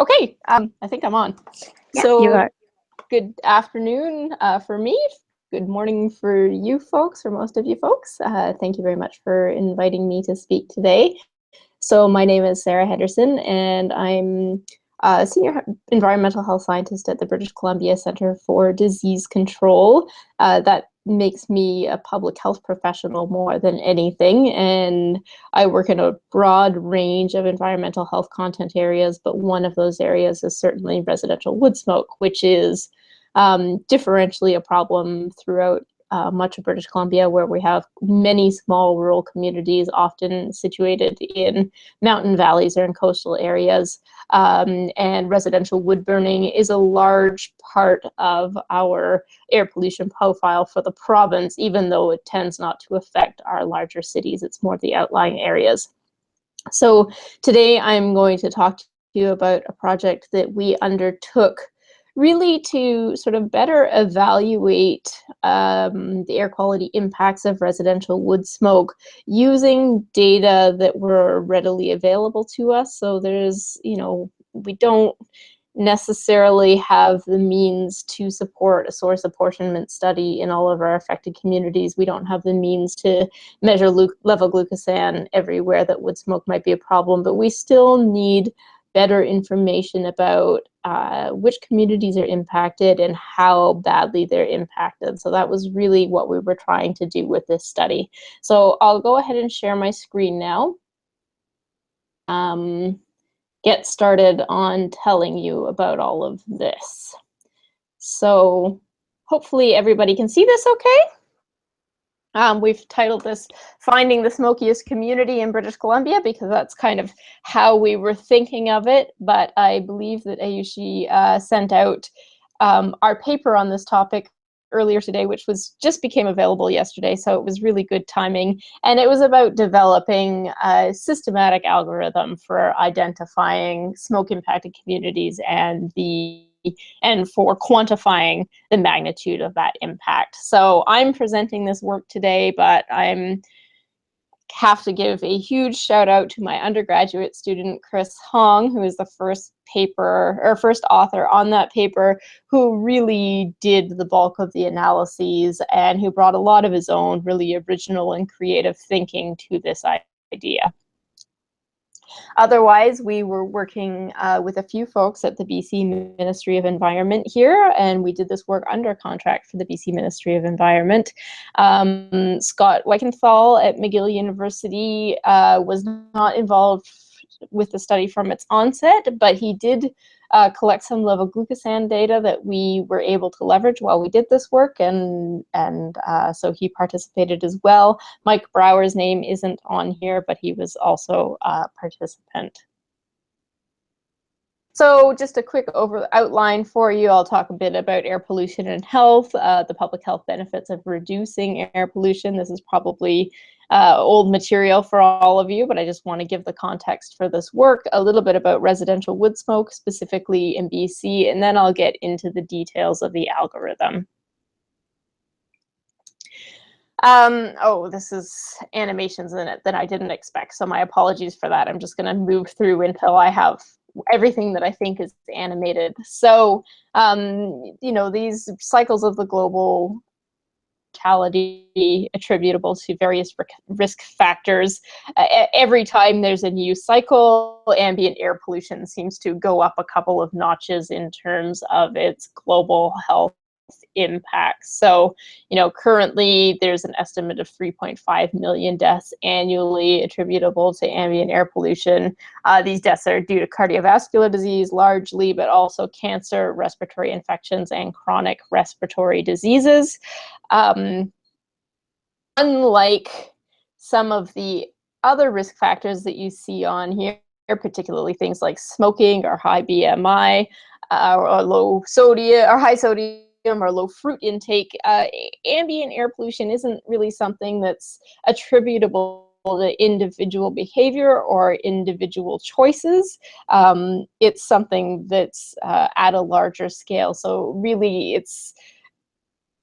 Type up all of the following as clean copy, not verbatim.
Okay, I think I'm on. Yeah, so you are. Good afternoon for me. Good morning for you folks, or most of you folks. Thank you very much for inviting me to speak today. So my name is Sarah Henderson, and I'm a senior environmental health scientist at the British Columbia Centre for Disease Control. That makes me a public health professional more than anything, and I work in a broad range of environmental health content areas, but one of those areas is certainly residential wood smoke, which is differentially a problem throughout much of British Columbia, where we have many small rural communities, often situated in mountain valleys or in coastal areas. And residential wood burning is a large part of our air pollution profile for the province, even though it tends not to affect our larger cities. It's more the outlying areas. So today I'm going to talk to you about a project that we undertook really to sort of better evaluate the air quality impacts of residential wood smoke using data that were readily available to us. So there's, we don't necessarily have the means to support a source apportionment study in all of our affected communities. We don't have the means to measure level glucosan everywhere that wood smoke might be a problem, but we still need better information about which communities are impacted and how badly they're impacted. So that was really what we were trying to do with this study. So I'll go ahead and share my screen now. Get started on telling you about all of this. So hopefully everybody can see this okay. We've titled this Finding the Smokiest Community in British Columbia because that's kind of how we were thinking of it, but I believe that Ayushi sent out our paper on this topic earlier today, which just became available yesterday, so it was really good timing. And it was about developing a systematic algorithm for identifying smoke impacted communities and for quantifying the magnitude of that impact. So I'm presenting this work today, but I'm have to give a huge shout out to my undergraduate student, Chris Hong, who is the first author on that paper, who really did the bulk of the analyses and who brought a lot of his own really original and creative thinking to this idea. Otherwise, we were working with a few folks at the BC Ministry of Environment here, and we did this work under contract for the BC Ministry of Environment. Scott Weichenthal at McGill University was not involved with the study from its onset, but he did collect some level glucosan data that we were able to leverage while we did this work, and so he participated as well. Mike Brower's name isn't on here, but he was also a participant. So just a quick outline for you. I'll talk a bit about air pollution and health, the public health benefits of reducing air pollution. This is probably old material for all of you, but I just want to give the context for this work, a little bit about residential wood smoke, specifically in BC, and then I'll get into the details of the algorithm. This is animations in it that I didn't expect, so my apologies for that. I'm just going to move through until I have everything that I think is animated. So, these cycles of the global mortality attributable to various risk factors. Every time there's a new cycle, ambient air pollution seems to go up a couple of notches in terms of its global health impacts. So, currently there's an estimate of 3.5 million deaths annually attributable to ambient air pollution. These deaths are due to cardiovascular disease largely, but also cancer, respiratory infections, and chronic respiratory diseases. Unlike some of the other risk factors that you see on here, particularly things like smoking or high BMI, or low sodium or high sodium or low fruit intake, ambient air pollution isn't really something that's attributable to individual behavior or individual choices. It's something that's at a larger scale. So really it's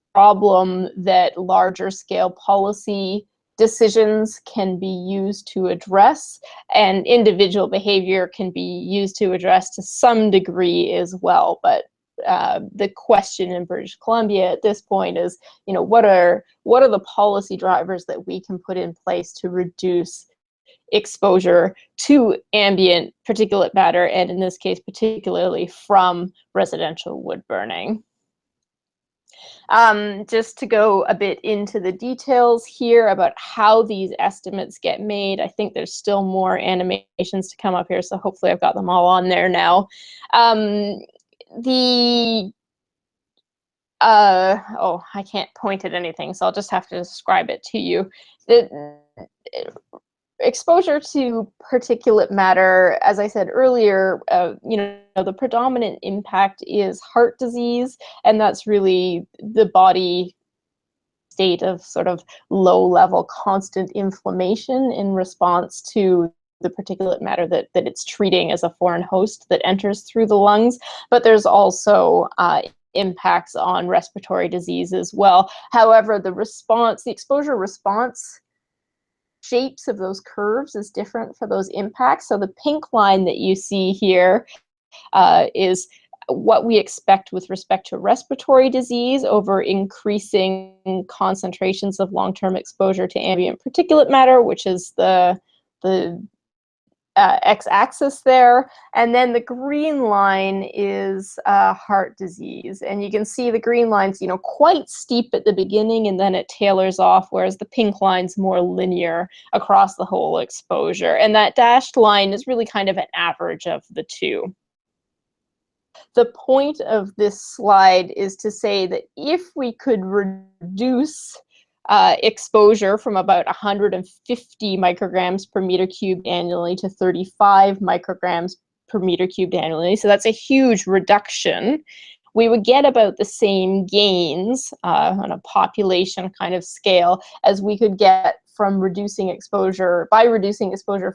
a problem that larger scale policy decisions can be used to address, and individual behavior can be used to address to some degree as well. But the question in British Columbia at this point is, what are the policy drivers that we can put in place to reduce exposure to ambient particulate matter, and in this case, particularly from residential wood burning. Just to go a bit into the details here about how these estimates get made. I think there's still more animations to come up here, so hopefully I've got them all on there now. Oh, I can't point at anything, so I'll just have to describe it to you. The exposure to particulate matter, as I said earlier, the predominant impact is heart disease, and that's really the body state of sort of low-level constant inflammation in response to the particulate matter that it's treating as a foreign host that enters through the lungs. But there's also impacts on respiratory disease as well. However, the exposure response shapes of those curves is different for those impacts. So the pink line that you see here is what we expect with respect to respiratory disease over increasing concentrations of long-term exposure to ambient particulate matter, which is the x-axis there, and then the green line is heart disease, and you can see the green line's quite steep at the beginning, and then it tailors off, whereas the pink line's more linear across the whole exposure, and that dashed line is really kind of an average of the two. The point of this slide is to say that if we could reduce exposure from about 150 micrograms per meter cubed annually to 35 micrograms per meter cubed annually, so that's a huge reduction, we would get about the same gains on a population kind of scale as we could get from reducing exposure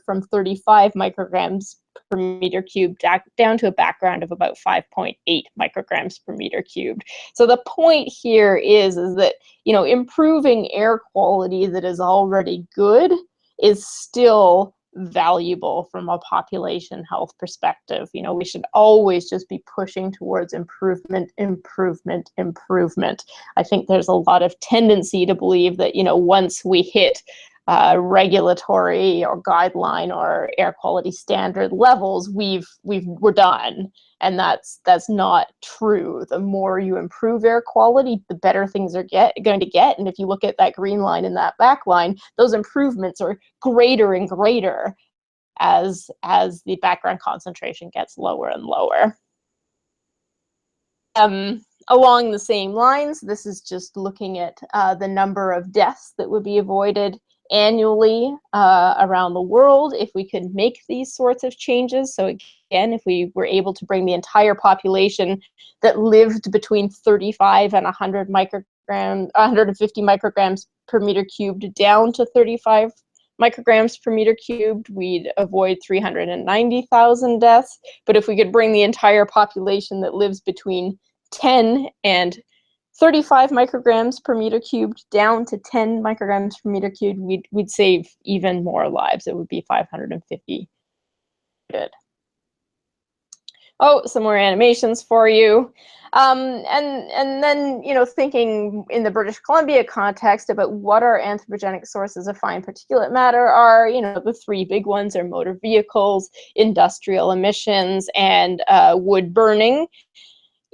from 35 micrograms per meter cubed down to a background of about 5.8 micrograms per meter cubed. So the point here is that improving air quality that is already good is still valuable from a population health perspective. We should always just be pushing towards improvement, improvement, improvement. I think there's a lot of tendency to believe that once we hit regulatory or guideline or air quality standard levels, we're done, and that's not true. The more you improve air quality, the better things are going to get. And if you look at that green line and that back line, those improvements are greater and greater as the background concentration gets lower and lower. Along the same lines, this is just looking at the number of deaths that would be avoided annually around the world if we could make these sorts of changes. So again, if we were able to bring the entire population that lived between 35 and 150 micrograms per meter cubed down to 35 micrograms per meter cubed, we'd avoid 390,000 deaths. But if we could bring the entire population that lives between 10 and 35 micrograms per meter cubed down to 10 micrograms per meter cubed, we'd save even more lives. It would be 550. Good. Oh, some more animations for you. And then, thinking in the British Columbia context about what our anthropogenic sources of fine particulate matter are, the three big ones are motor vehicles, industrial emissions, and wood burning.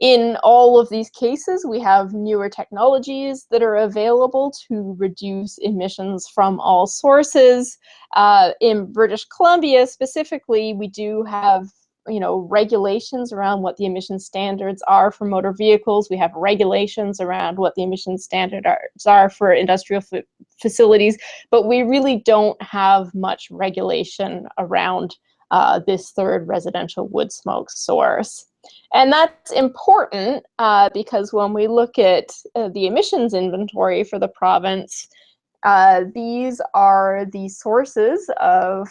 In all of these cases, we have newer technologies that are available to reduce emissions from all sources. In British Columbia specifically, we do have regulations around what the emission standards are for motor vehicles. We have regulations around what the emission standards are for industrial facilities, but we really don't have much regulation around this third residential wood smoke source. And that's important because when we look at the emissions inventory for the province, these are the sources of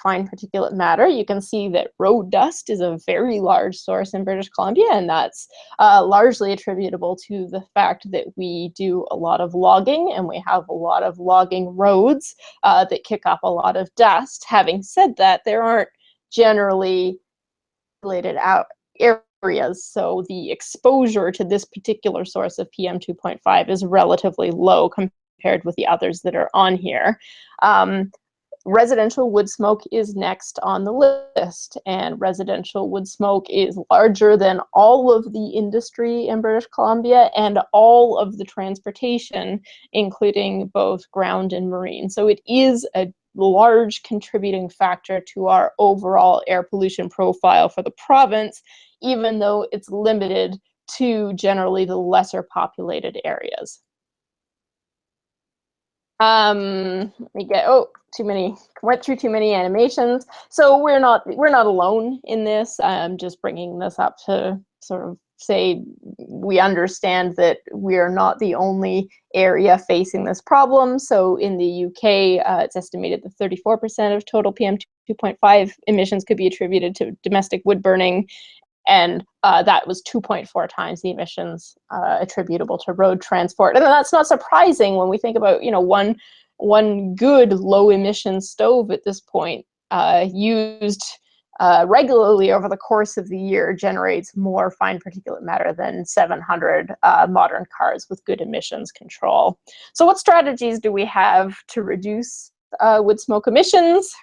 fine particulate matter. You can see that road dust is a very large source in British Columbia, and that's largely attributable to the fact that we do a lot of logging, and we have a lot of logging roads that kick up a lot of dust. Having said that, there aren't generally related out areas, so the exposure to this particular source of PM 2.5 is relatively low compared with the others that are on here. Residential wood smoke is next on the list, and residential wood smoke is larger than all of the industry in British Columbia and all of the transportation, including both ground and marine. So it is a large contributing factor to our overall air pollution profile for the province, even though it's limited to generally the lesser populated areas. Let me get, went through too many animations. So we're not alone in this. I'm just bringing this up to sort of say we understand that we're not the only area facing this problem. So in the UK, it's estimated that 34% of total PM 2.5 emissions could be attributed to domestic wood burning, and that was 2.4 times the emissions attributable to road transport. And that's not surprising when we think about, you know, one good low emission stove at this point used regularly over the course of the year generates more fine particulate matter than 700 modern cars with good emissions control. So what strategies do we have to reduce wood smoke emissions?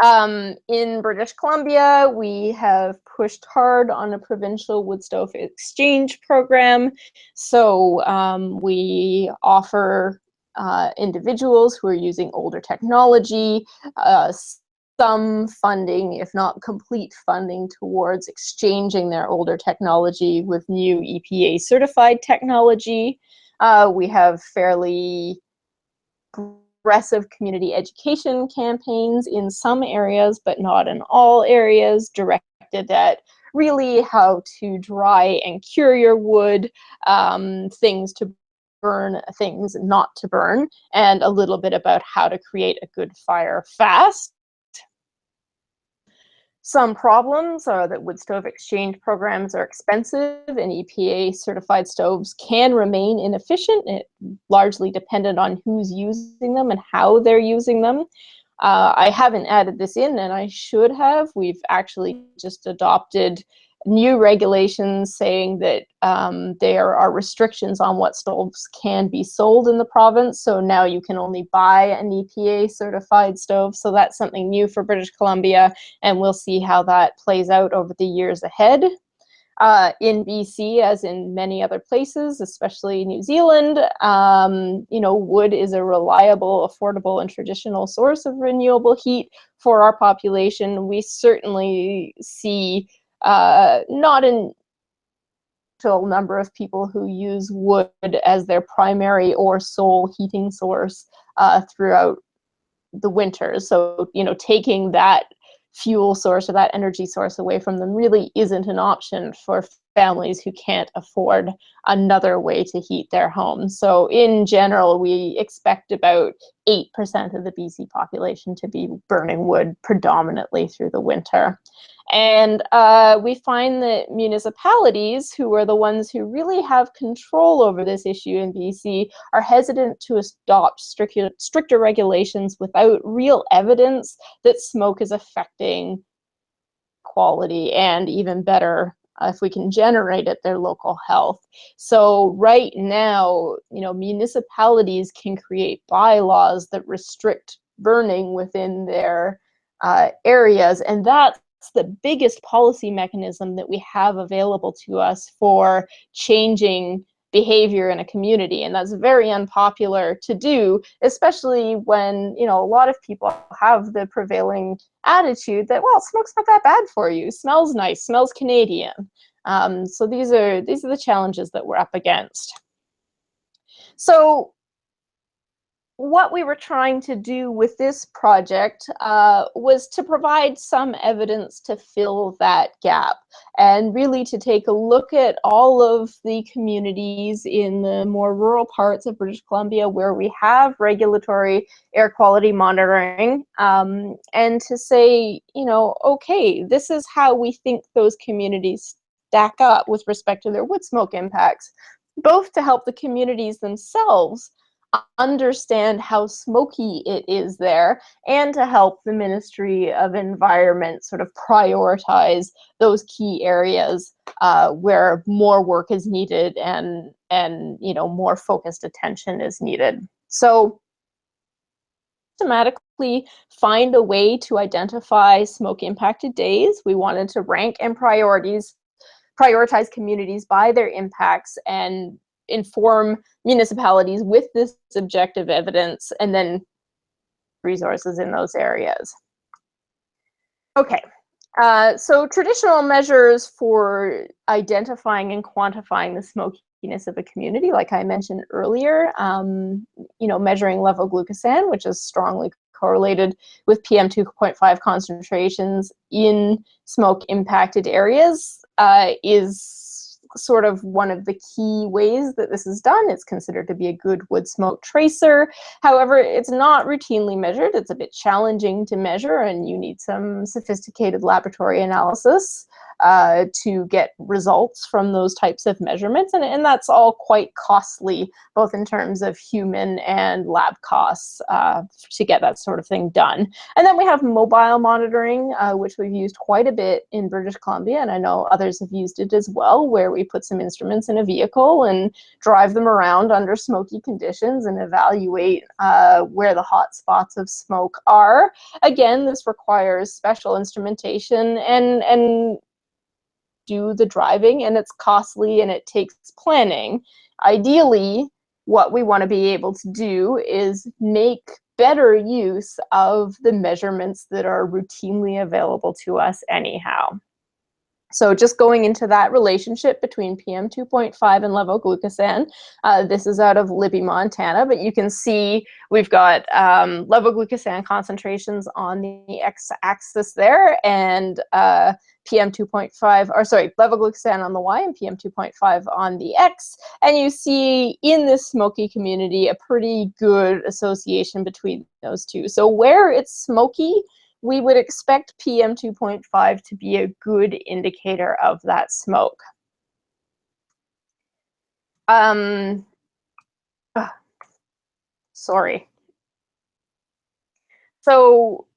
In British Columbia, we have pushed hard on a provincial wood stove exchange program. So we offer individuals who are using older technology some funding, if not complete funding, towards exchanging their older technology with new EPA certified technology. We have fairly aggressive community education campaigns in some areas, but not in all areas, directed at really how to dry and cure your wood, things to burn, things not to burn, and a little bit about how to create a good fire fast. Some problems are that wood stove exchange programs are expensive, and EPA certified stoves can remain inefficient. It largely dependent on who's using them and how they're using them. I haven't added this in, and I should have. We've actually just adopted new regulations saying that there are restrictions on what stoves can be sold in the province. So now you can only buy an EPA certified stove. So that's something new for British Columbia, and we'll see how that plays out over the years ahead. In BC, as in many other places, especially New Zealand, you know, wood is a reliable, affordable, and traditional source of renewable heat for our population. We certainly see not a number of people who use wood as their primary or sole heating source throughout the winter. So, you know, taking that fuel source or that energy source away from them really isn't an option for families who can't afford another way to heat their homes. So in general, we expect about 8% of the BC population to be burning wood predominantly through the winter. And we find that municipalities, who are the ones who really have control over this issue in BC, are hesitant to adopt stricter regulations without real evidence that smoke is affecting quality, and even better, if we can generate it, their local health. So right now, you know, municipalities can create bylaws that restrict burning within their areas, and that's the biggest policy mechanism that we have available to us for changing behavior in a community. And that's very unpopular to do, especially when, you know, a lot of people have the prevailing attitude that, well, smoke's not that bad for you, smells nice, smells Canadian. So these are the challenges that we're up against. So what we were trying to do with this project was to provide some evidence to fill that gap, and really to take a look at all of the communities in the more rural parts of British Columbia where we have regulatory air quality monitoring, and to say, you know, okay, this is how we think those communities stack up with respect to their wood smoke impacts, both to help the communities themselves understand how smoky it is there, and to help the Ministry of Environment sort of prioritize those key areas where more work is needed, and you know, more focused attention is needed. So systematically find a way to identify smoke impacted days. We wanted to rank and prioritize communities by their impacts and inform municipalities with this objective evidence, and then resources in those areas. Okay, so traditional measures for identifying and quantifying the smokiness of a community, like I mentioned earlier, you know, measuring levoglucosan, which is strongly correlated with PM 2.5 concentrations in smoke impacted areas, is sort of one of the key ways that this is done. It's considered to be a good wood smoke tracer. However, it's not routinely measured. It's a bit challenging to measure, and you need some sophisticated laboratory analysis to get results from those types of measurements, and that's all quite costly, both in terms of human and lab costs, to get that sort of thing done. And then we have mobile monitoring, which we've used quite a bit in British Columbia, and I know others have used it as well, where we put some instruments in a vehicle and drive them around under smoky conditions and evaluate where the hot spots of smoke are. Again, this requires special instrumentation and do the driving, and it's costly and it takes planning. Ideally, what we want to be able to do is make better use of the measurements that are routinely available to us anyhow. So just going into that relationship between PM 2.5 and levoglucosan, this is out of Libby, Montana, but you can see we've got levoglucosan concentrations on the x-axis there, and PM 2.5, or sorry, levoglucosan on the y and PM 2.5 on the x, and you see in this smoky community a pretty good association between those two. So where it's smoky, we would expect PM 2.5 to be a good indicator of that smoke. Sorry. So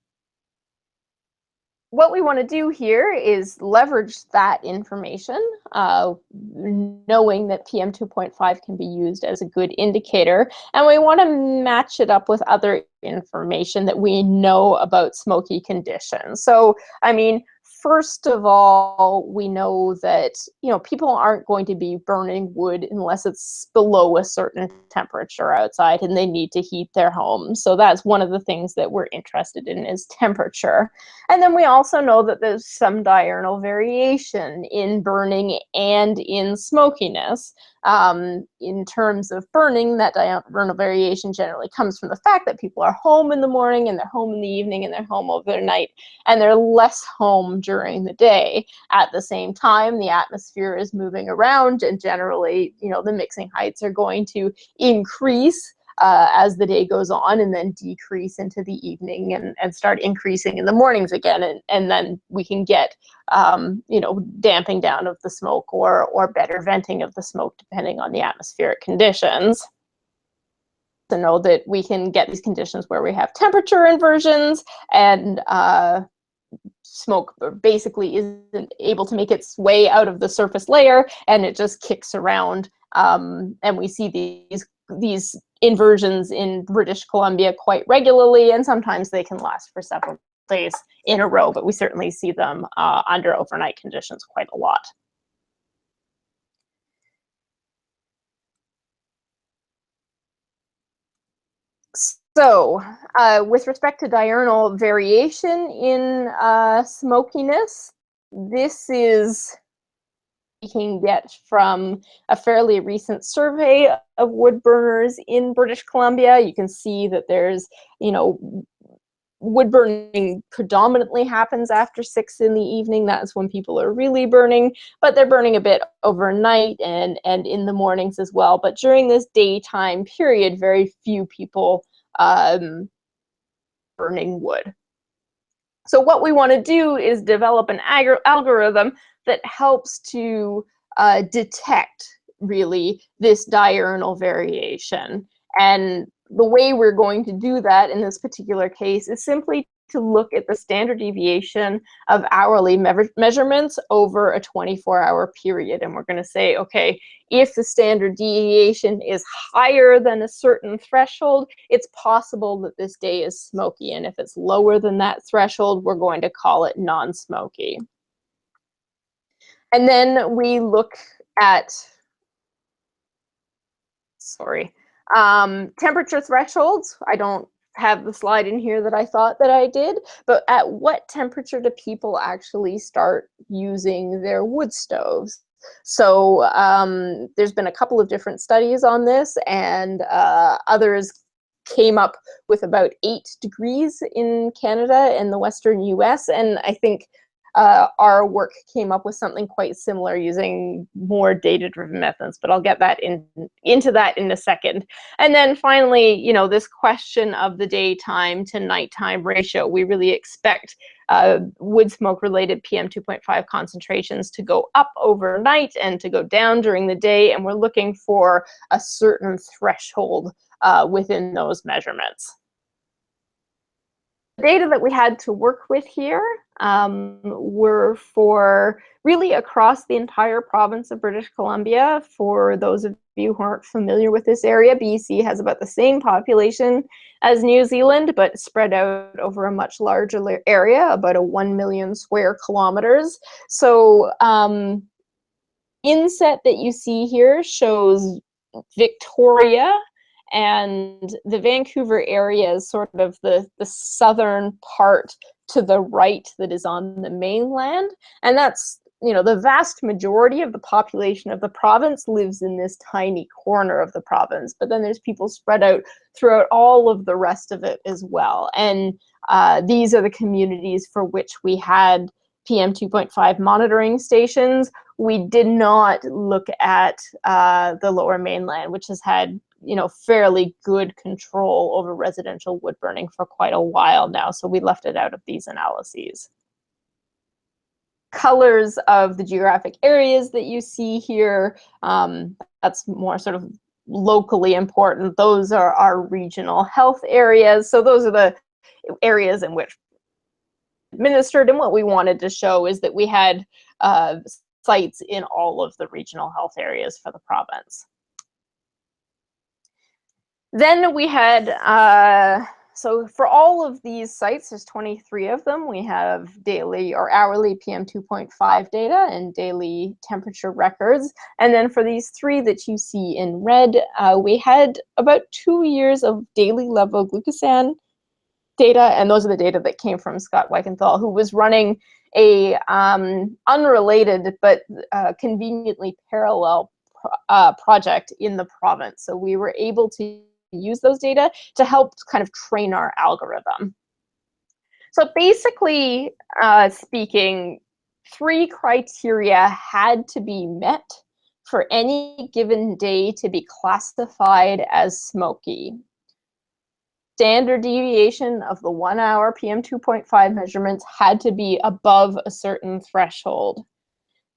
what we want to do here is leverage that information, knowing that PM 2.5 can be used as a good indicator, and we want to match it up with other information that we know about smoky conditions. So, I mean, first of all, we know that, you know, people aren't going to be burning wood unless it's below a certain temperature outside and they need to heat their home. So that's one of the things that we're interested in, is temperature. And then we also know that there's some diurnal variation in burning and in smokiness. In terms of burning, that diurnal variation generally comes from the fact that people are home in the morning, and they're home in the evening, and they're home overnight, and they're less home during the day. At the same time, the atmosphere is moving around, and generally, you know, the mixing heights are going to increase as the day goes on, and then decrease into the evening, and start increasing in the mornings again, and then we can get you know, damping down of the smoke, or better venting of the smoke, depending on the atmospheric conditions. To know that we can get these conditions where we have temperature inversions, and smoke basically isn't able to make its way out of the surface layer, and it just kicks around, and we see these inversions in British Columbia quite regularly, and sometimes they can last for several days in a row, but we certainly see them under overnight conditions quite a lot. So with respect to diurnal variation in smokiness, this is can get from a fairly recent survey of wood burners in British Columbia. You can see that there's, wood burning predominantly happens after 6 in the evening. That's when people are really burning, but they're burning a bit overnight and in the mornings as well. But during this daytime period, very few people burning wood. So what we want to do is develop an algorithm that helps to detect really this diurnal variation. And the way we're going to do that in this particular case is simply to look at the standard deviation of hourly measurements over a 24-hour period. And we're going to say, okay, if the standard deviation is higher than a certain threshold, it's possible that this day is smoky. And if it's lower than that threshold, we're going to call it non-smoky. And then we look at, temperature thresholds. I don't have the slide in here that I thought that I did, but at what temperature do people actually start using their wood stoves? So there's been a couple of different studies on this, and others came up with about 8 degrees in Canada and the Western US, and I think our work came up with something quite similar using more data-driven methods, but I'll get that into that in a second. And then finally, this question of the daytime to nighttime ratio. We really expect wood smoke related PM 2.5 concentrations to go up overnight and to go down during the day, and we're looking for a certain threshold within those measurements. The data that we had to work with here were for really across the entire province of British Columbia. For those of you who aren't familiar with this area, BC has about the same population as New Zealand, but spread out over a much larger area, about a 1 million square kilometers. So inset that you see here shows Victoria, and the Vancouver area is sort of the southern part to the right that is on the mainland. And that's, the vast majority of the population of the province lives in this tiny corner of the province. But then there's people spread out throughout all of the rest of it as well. And these are the communities for which we had PM 2.5 monitoring stations. We did not look at the lower mainland, which has had fairly good control over residential wood burning for quite a while now, so we left it out of these analyses. Colors of the geographic areas that you see here, that's more sort of locally important. Those are our regional health areas, so those are the areas in which administered, and what we wanted to show is that we had sites in all of the regional health areas for the province. Then we had, so for all of these sites, there's 23 of them, we have daily or hourly PM 2.5 data and daily temperature records. And then for these 3 that you see in red, we had about 2 years of daily levoglucosan data, and those are the data that came from Scott Weichenthal, who was running a unrelated but conveniently parallel project in the province. So we were able to use those data to help kind of train our algorithm. So basically speaking, 3 criteria had to be met for any given day to be classified as smoky. Standard deviation of the 1 hour PM 2.5 measurements had to be above a certain threshold.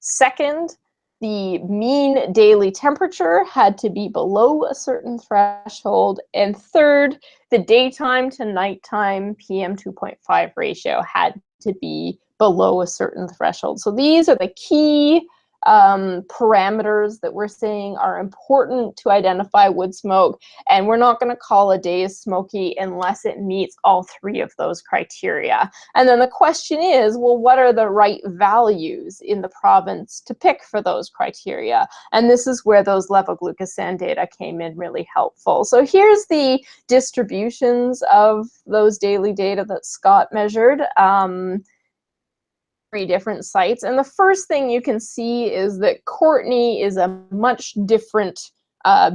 Second, the mean daily temperature had to be below a certain threshold. And third, the daytime to nighttime PM 2.5 ratio had to be below a certain threshold. So these are the key parameters that we're saying are important to identify wood smoke, and we're not going to call a day as smoky unless it meets all 3 of those criteria. And then the question is, well, what are the right values in the province to pick for those criteria? And this is where those levoglucosan data came in really helpful. So here's the distributions of those daily data that Scott measured. different sites. And the first thing you can see is that Courtenay is a much different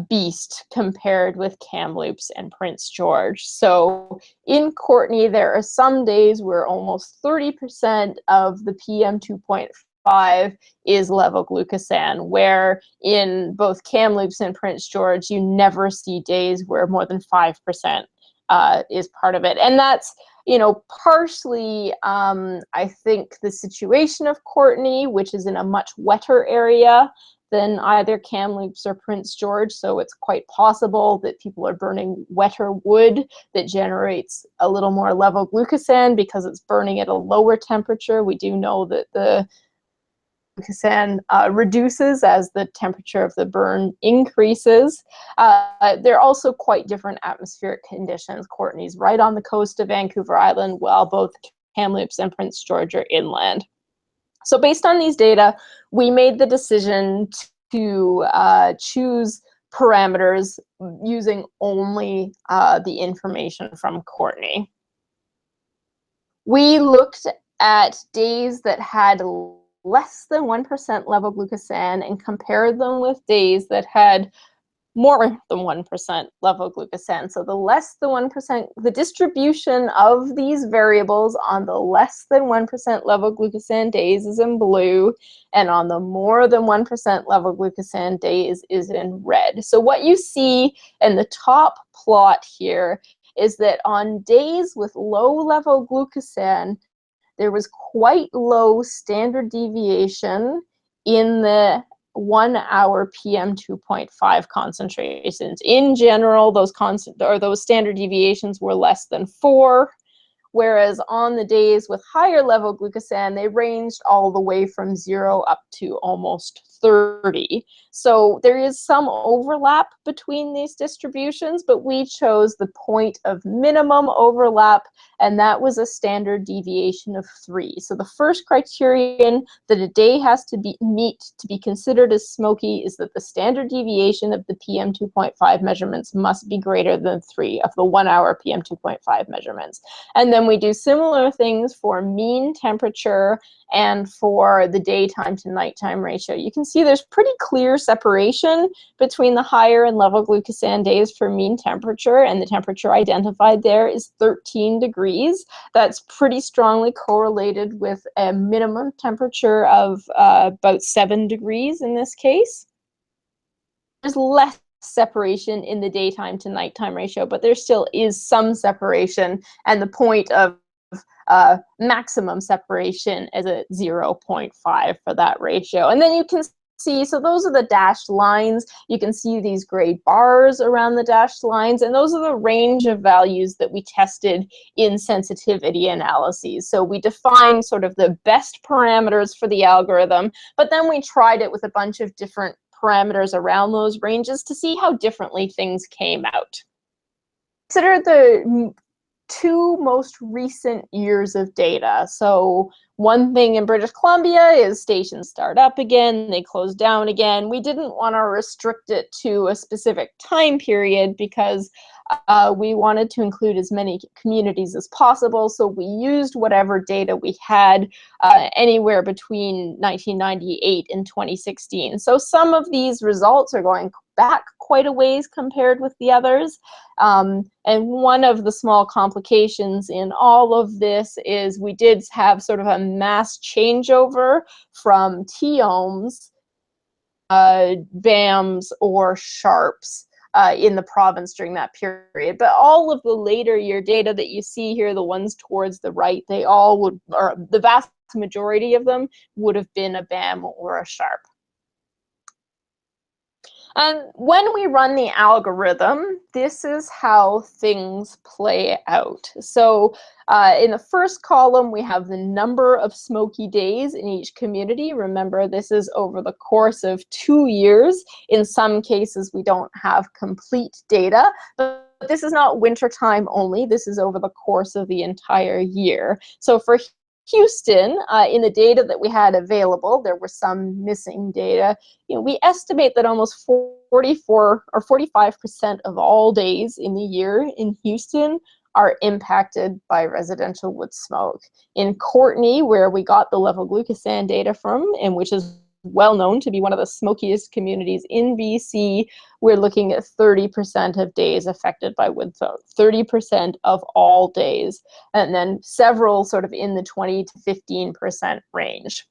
beast compared with Kamloops and Prince George. So in Courtenay, there are some days where almost 30% of the PM 2.5 is levoglucosan, where in both Kamloops and Prince George, you never see days where more than 5% is part of it. And that's, you know, partially, I think, the situation of Courtenay, which is in a much wetter area than either Kamloops or Prince George. So it's quite possible that people are burning wetter wood that generates a little more levoglucosan because it's burning at a lower temperature. We do know that the glucosan reduces as the temperature of the burn increases. They're also quite different atmospheric conditions. Courtenay's right on the coast of Vancouver Island, while both Kamloops and Prince George are inland. So based on these data, we made the decision to choose parameters using only the information from Courtenay. We looked at days that had less than 1% levoglucosan and compared them with days that had more than 1% levoglucosan. So the less than 1%, the distribution of these variables on the less than 1% levoglucosan days is in blue, and on the more than 1% levoglucosan days is in red. So what you see in the top plot here is that on days with low levoglucosan, there was quite low standard deviation in the 1 hour PM 2.5 concentrations. In general, those standard deviations were less than 4, whereas on the days with higher levoglucosan, they ranged all the way from 0 up to almost 30. So there is some overlap between these distributions, but we chose the point of minimum overlap, and that was a standard deviation of 3. So the first criterion that a day has to meet to be considered as smoky is that the standard deviation of the PM 2.5 measurements must be greater than 3 of the 1 hour PM 2.5 measurements. And then we do similar things for mean temperature and for the daytime to nighttime ratio. You can see there's pretty clear separation between the higher and levoglucosan days for mean temperature, and the temperature identified there is 13 degrees. That's pretty strongly correlated with a minimum temperature of about 7 degrees in this case. There's less separation in the daytime to nighttime ratio, but there still is some separation, and the point of maximum separation is at 0.5 for that ratio. And then you can see, so those are the dashed lines. You can see these gray bars around the dashed lines, and those are the range of values that we tested in sensitivity analyses. So we defined sort of the best parameters for the algorithm, but then we tried it with a bunch of different parameters around those ranges to see how differently things came out. Consider the 2 most recent years of data. So one thing in British Columbia is stations start up again, they close down again. We didn't want to restrict it to a specific time period because we wanted to include as many communities as possible. So we used whatever data we had anywhere between 1998 and 2016. So some of these results are going back quite a ways compared with the others. And one of the small complications in all of this is we did have sort of a mass changeover from T-ohms, BAMs, or sharps in the province during that period. But all of the later year data that you see here, the ones towards the right, they all would, or the vast majority of them, would have been a BAM or a sharp. And when we run the algorithm, this is how things play out. So in the first column, we have the number of smoky days in each community. Remember, this is over the course of 2 years. In some cases, we don't have complete data, but this is not wintertime only. This is over the course of the entire year. So for Houston, in the data that we had available, there were some missing data. We estimate that almost 44 or 45% of all days in the year in Houston are impacted by residential wood smoke. In Courtenay, where we got the level glucosan data from, and which is well known to be one of the smokiest communities in BC, we're looking at 30% of days affected by wood smoke, 30% of all days, and then several sort of in the 20 to 15% range.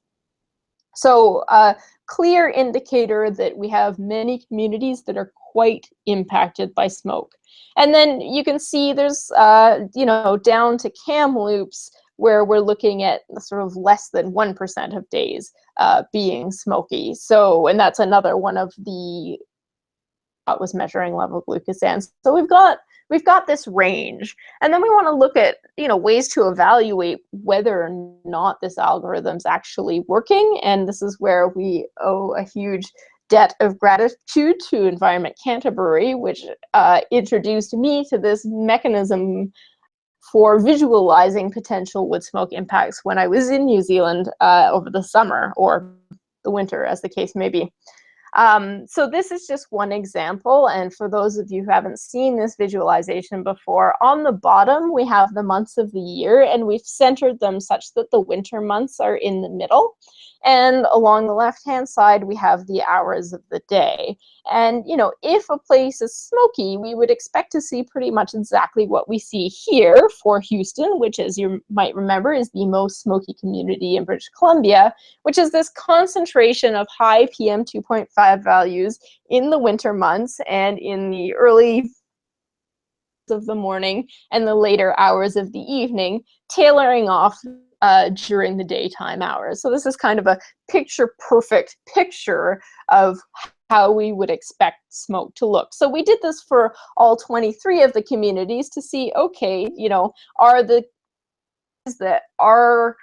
So a clear indicator that we have many communities that are quite impacted by smoke. And then you can see there's, down to Kamloops, where we're looking at sort of less than 1% of days being smoky. So, and that's another one of the was measuring level glucosan. So we've got this range, and then we want to look at ways to evaluate whether or not this algorithm's actually working. And this is where we owe a huge debt of gratitude to Environment Canterbury, which introduced me to this mechanism for visualizing potential wood smoke impacts when I was in New Zealand over the summer, or the winter, as the case may be. So this is just one example, and for those of you who haven't seen this visualization before, on the bottom we have the months of the year, and we've centered them such that the winter months are in the middle. And along the left-hand side, we have the hours of the day. And, if a place is smoky, we would expect to see pretty much exactly what we see here for Houston, which, as you might remember, is the most smoky community in British Columbia, which is this concentration of high PM 2.5 values in the winter months and in the early of the morning and the later hours of the evening, tailoring off during the daytime hours. So this is kind of a picture-perfect picture of how we would expect smoke to look. So we did this for all 23 of the communities to see, okay, are the that our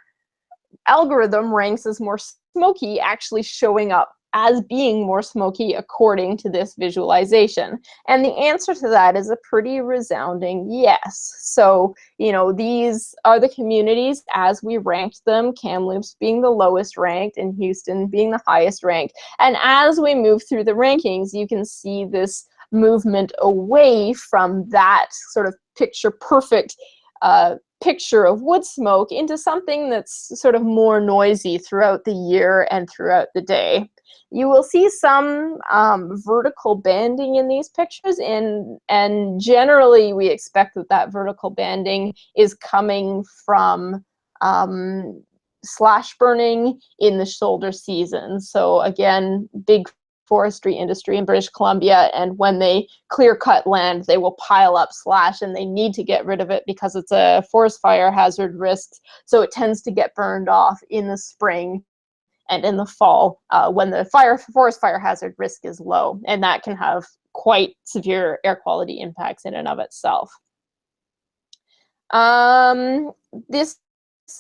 algorithm ranks as more smoky actually showing up as being more smoky according to this visualization? And the answer to that is a pretty resounding yes. So, these are the communities as we ranked them, Kamloops being the lowest ranked and Houston being the highest ranked. And as we move through the rankings, you can see this movement away from that sort of picture-perfect picture of wood smoke into something that's sort of more noisy throughout the year and throughout the day. You will see some vertical banding in these pictures, and generally we expect that vertical banding is coming from slash burning in the shoulder season. So again, big forestry industry in British Columbia, and when they clear cut land, they will pile up slash, and they need to get rid of it because it's a forest fire hazard risk. So it tends to get burned off in the spring and in the fall when the forest fire hazard risk is low, and that can have quite severe air quality impacts in and of itself. This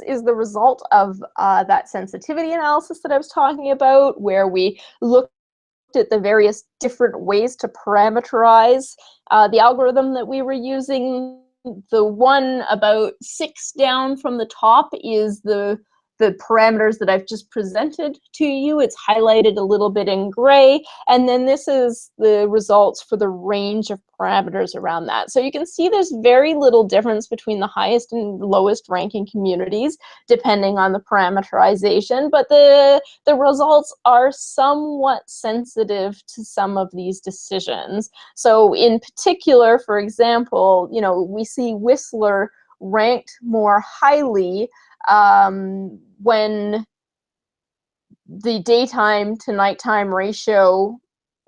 is the result of that sensitivity analysis that I was talking about, where we looked at the various different ways to parameterize the algorithm that we were using. The one about 6 down from the top is the parameters that I've just presented to you. It's highlighted a little bit in gray, and then this is the results for the range of parameters around that. So you can see there's very little difference between the highest and lowest ranking communities depending on the parameterization, but the results are somewhat sensitive to some of these decisions. So in particular, for example, we see Whistler ranked more highly when the daytime to nighttime ratio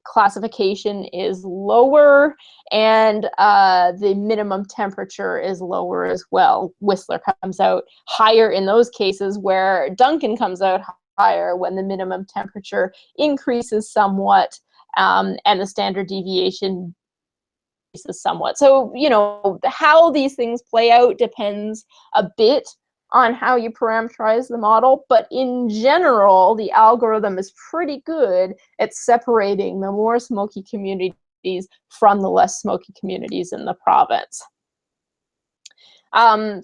classification is lower and the minimum temperature is lower as well. Whistler comes out higher in those cases, where Duncan comes out higher when the minimum temperature increases somewhat and the standard deviation increases somewhat. So, how these things play out depends a bit on how you parameterize the model, but in general, the algorithm is pretty good at separating the more smoky communities from the less smoky communities in the province.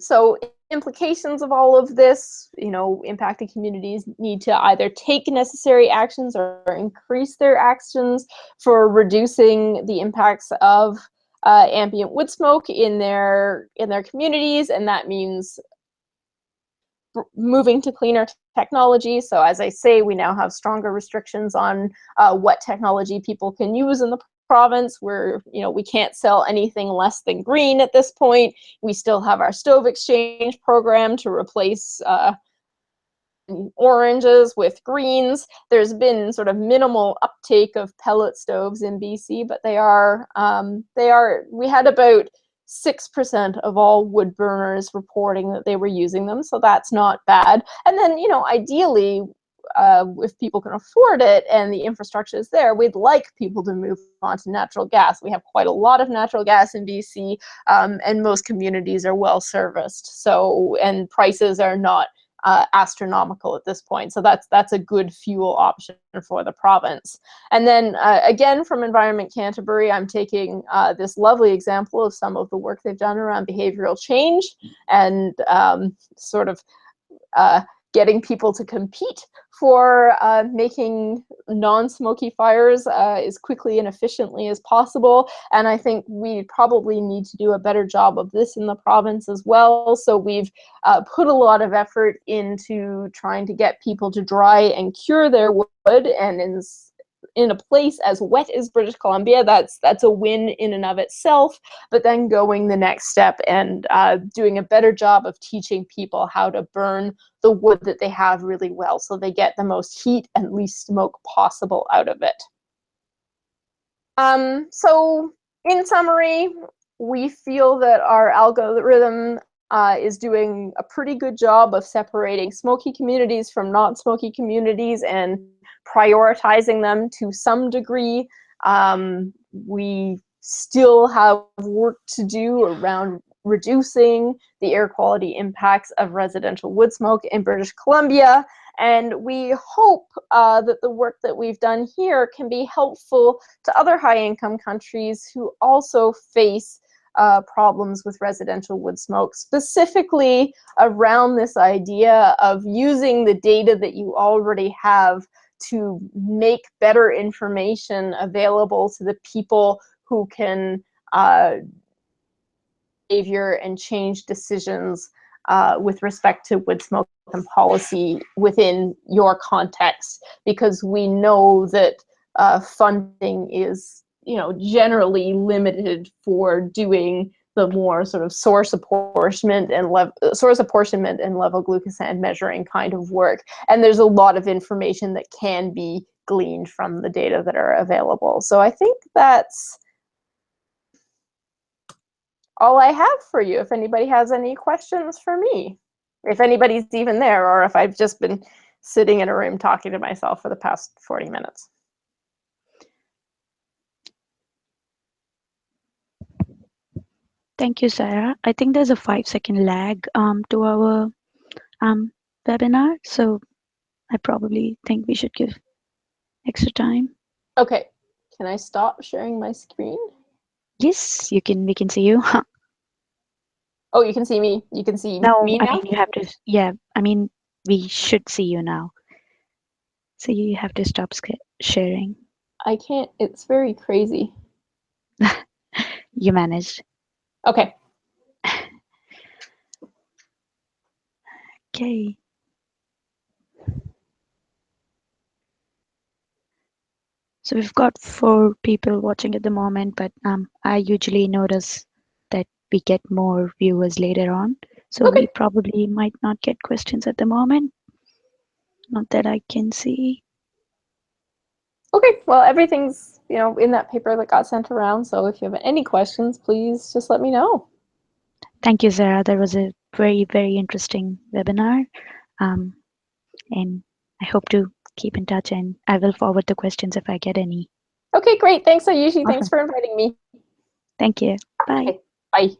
So implications of all of this, impacted communities need to either take necessary actions or increase their actions for reducing the impacts of ambient wood smoke in their communities, and that means moving to cleaner technology. So as I say, we now have stronger restrictions on what technology people can use in the province. We can't sell anything less than green at this point. We still have our stove exchange program to replace oranges with greens. There's been sort of minimal uptake of pellet stoves in BC, but we had about 6% of all wood burners reporting that they were using them, so that's not bad. And then, ideally, if people can afford it and the infrastructure is there, we'd like people to move on to natural gas. We have quite a lot of natural gas in BC, and most communities are well serviced. So, and prices are not astronomical at this point. So that's a good fuel option for the province. And then again, from Environment Canterbury, I'm taking this lovely example of some of the work they've done around behavioral change and sort of getting people to compete for making non-smoky fires as quickly and efficiently as possible. And I think we probably need to do a better job of this in the province as well. So we've put a lot of effort into trying to get people to dry and cure their wood, and in a place as wet as British Columbia, that's a win in and of itself. But then going the next step and doing a better job of teaching people how to burn the wood that they have really well, so they get the most heat and least smoke possible out of it. So in summary, we feel that our algorithm is doing a pretty good job of separating smoky communities from non-smoky communities and prioritizing them to some degree. We still have work to do around reducing the air quality impacts of residential wood smoke in British Columbia. And we hope that the work that we've done here can be helpful to other high-income countries who also face problems with residential wood smoke, specifically around this idea of using the data that you already have to make better information available to the people who can behavior and change decisions with respect to wood smoke and policy within your context, because we know that funding is generally limited for doing the more sort of source apportionment and level glucosand measuring kind of work. And there's a lot of information that can be gleaned from the data that are available. So I think that's all I have for you. If anybody has any questions for me, if anybody's even there, or if I've just been sitting in a room talking to myself for the past 40 minutes. Thank you, Sarah. I think there's a 5-second lag to our webinar, so I probably think we should give extra time. Okay, can I stop sharing my screen? Yes, you can. We can see you. Oh, you can see me. You can see me now? I mean, you have to. Yeah, I mean, we should see you now. So you have to stop sharing. I can't. It's very crazy. You managed. Okay. Okay. So we've got 4 people watching at the moment, but I usually notice that we get more viewers later on. So Okay. we probably might not get questions at the moment. Not that I can see. Okay, well, everything's in that paper that got sent around. So if you have any questions, please just let me know. Thank you, Sarah. That was a very, very interesting webinar. And I hope to keep in touch, and I will forward the questions if I get any. Okay, great. Thanks, Ayushi. Awesome. Thanks for inviting me. Thank you. Bye. Okay, bye.